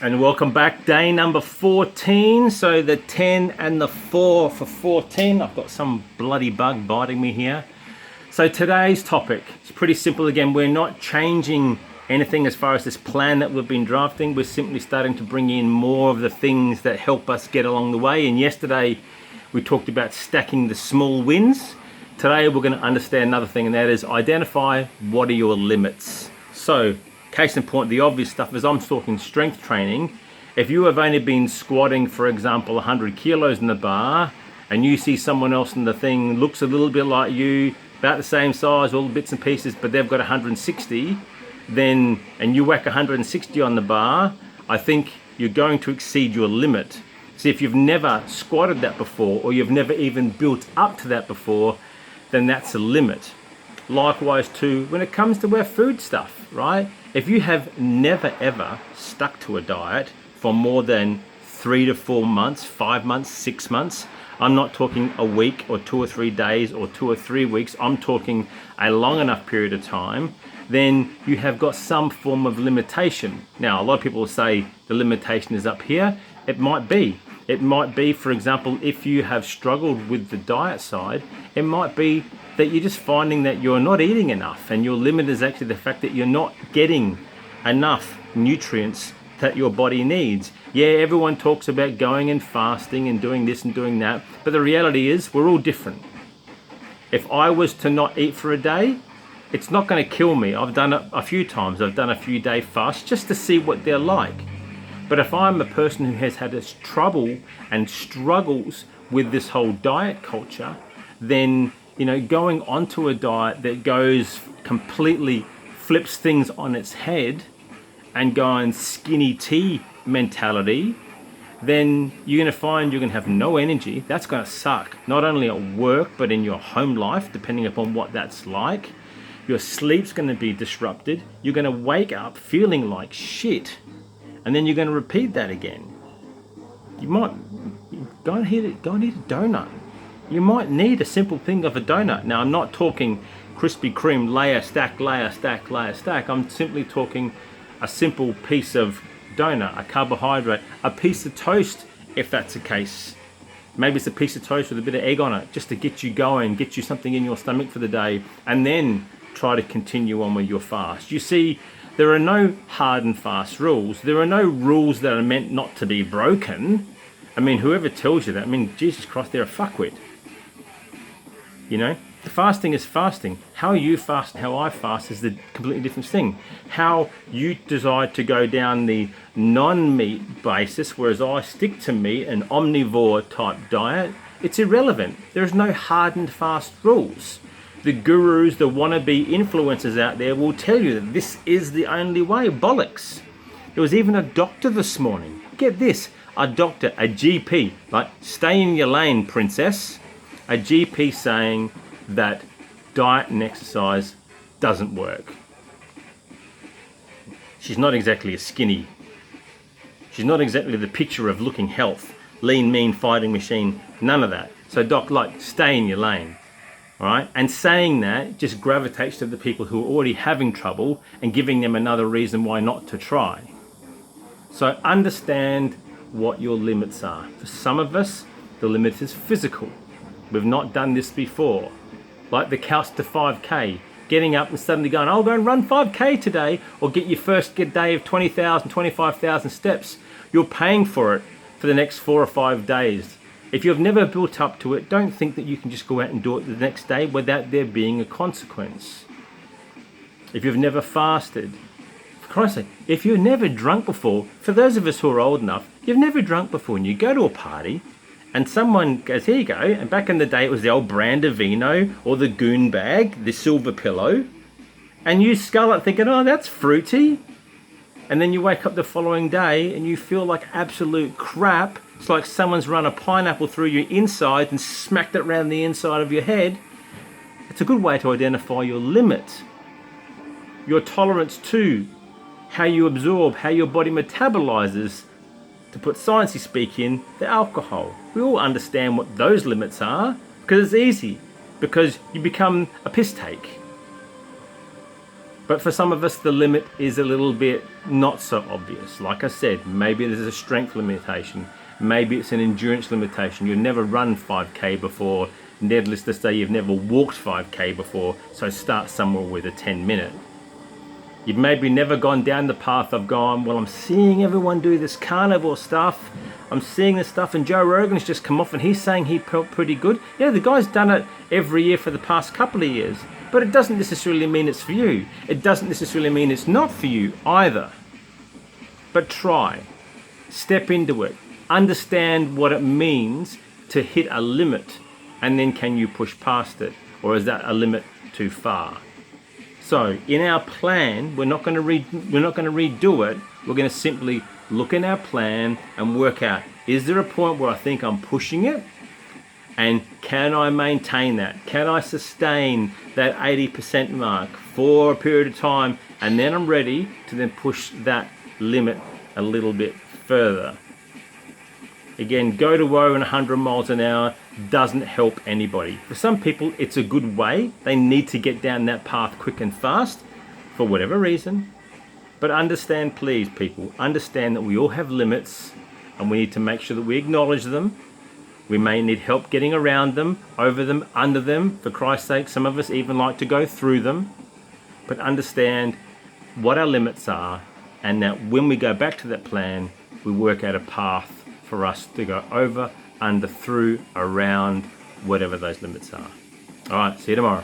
And welcome back, day number 14. So the 10 and the 4 for 14. I've got some bloody bug biting me here. So today's topic is pretty simple. Again, we're not changing anything as far as this plan that we've been drafting. We're simply starting to bring in more of the things that help us get along the way. And yesterday we talked about stacking the small wins. Today we're going to understand another thing, and that is identify what are your limits. So case in point, the obvious stuff is I'm talking strength training. If you have only been squatting, for example, 100 kilos in the bar, and you see someone else in the thing looks a little bit like you, about the same size, all the bits and pieces, but they've got 160, then, and you whack 160 on the bar, I think you're going to exceed your limit. See, if you've never squatted that before, or you've never even built up to that before, then that's a limit. Likewise too, when it comes to our food stuff, right? If you have never ever stuck to a diet for more than 3 to 4 months, 5 months, 6 months, I'm not talking a week or 2 or 3 days or 2 or 3 weeks, I'm talking a long enough period of time, then you have got some form of limitation. Now, a lot of people will say the limitation is up here. It might be. It might be, for example, if you have struggled with the diet side, it might be that you're just finding that you're not eating enough, and your limit is actually the fact that you're not getting enough nutrients that your body needs. Yeah, everyone talks about going and fasting and doing this and doing that, but the reality is we're all different. If I was to not eat for a day, it's not going to kill me. I've done it a few times. I've done a few day fasts just to see what they're like. But if I'm a person who has had this trouble and struggles with this whole diet culture, then, you know, going onto a diet that goes completely flips things on its head and going skinny tea mentality, then you're going to find you're going to have no energy. That's going to suck, not only at work, but in your home life, depending upon what that's like. Your sleep's going to be disrupted. You're going to wake up feeling like shit. And then you're going to repeat that again. You might go and eat a donut. You might need a simple thing of a donut. Now, I'm not talking Krispy Kreme layer, stack, layer, stack, layer, stack. I'm simply talking a simple piece of donut, a carbohydrate, a piece of toast, if that's the case. Maybe it's a piece of toast with a bit of egg on it, just to get you going, get you something in your stomach for the day, and then try to continue on with your fast. You see, there are no hard and fast rules. There are no rules that are meant not to be broken. I mean, whoever tells you that, I mean, Jesus Christ, they're a fuckwit. You know, fasting is fasting. How you fast and how I fast is a completely different thing. How you decide to go down the non-meat basis, whereas I stick to meat, an omnivore type diet, it's irrelevant. There's no hard and fast rules. The gurus, the wannabe influencers out there will tell you that this is the only way. Bollocks. There was even a doctor this morning. Get this, a doctor, a GP, like stay in your lane, princess. A GP saying that diet and exercise doesn't work. She's not exactly a skinny. She's not exactly the picture of looking health, lean, mean, fighting machine, none of that. So doc, like, stay in your lane. All right, and saying that just gravitates to the people who are already having trouble and giving them another reason why not to try. So understand what your limits are. For some of us, the limit is physical. We've not done this before. Like the couch to 5K, getting up and suddenly going, I'll go and run 5K today, or get your first day of 20,000, 25,000 steps. You're paying for it for the next 4 or 5 days. If you've never built up to it, don't think that you can just go out and do it the next day without there being a consequence. If you've never fasted, for Christ's sake, if you've never drunk before, for those of us who are old enough, you've never drunk before, and you go to a party and someone goes, here you go, and back in the day it was the old brand of vino or the goon bag, the silver pillow, and you scull it thinking, oh, that's fruity. And then you wake up the following day and you feel like absolute crap. It's like someone's run a pineapple through your inside and smacked it around the inside of your head. It's a good way to identify your limit, your tolerance to, how you absorb, how your body metabolizes, to put sciencey speak in, the alcohol. We all understand what those limits are because it's easy, because you become a piss take. But for some of us, the limit is a little bit not so obvious. Like I said, maybe there's a strength limitation. Maybe it's an endurance limitation. You've never run 5K before. Needless to say, you've never walked 5K before. So start somewhere with a 10-minute. You've maybe never gone down the path of going, well, I'm seeing everyone do this carnivore stuff. I'm seeing this stuff, and Joe Rogan's just come off and he's saying he felt pretty good. Yeah, the guy's done it every year for the past couple of years. But it doesn't necessarily mean it's for you. It doesn't necessarily mean it's not for you either. But try. Step into it. Understand what it means to hit a limit, and then can you push past it? Or is that a limit too far? So in our plan, we're not going to redo it. We're going to simply look in our plan and work out, is there a point where I think I'm pushing it? And can I maintain that? Can I sustain that 80% mark for a period of time? And then I'm ready to then push that limit a little bit further. Again, go to woe in 100 miles an hour doesn't help anybody. For some people, it's a good way. They need to get down that path quick and fast for whatever reason. But understand, please, people, understand that we all have limits, and we need to make sure that we acknowledge them. We may need help getting around them, over them, under them. For Christ's sake, some of us even like to go through them. But understand what our limits are, and that when we go back to that plan, we work out a path for us to go over, under, through, around, whatever those limits are. All right, see you tomorrow.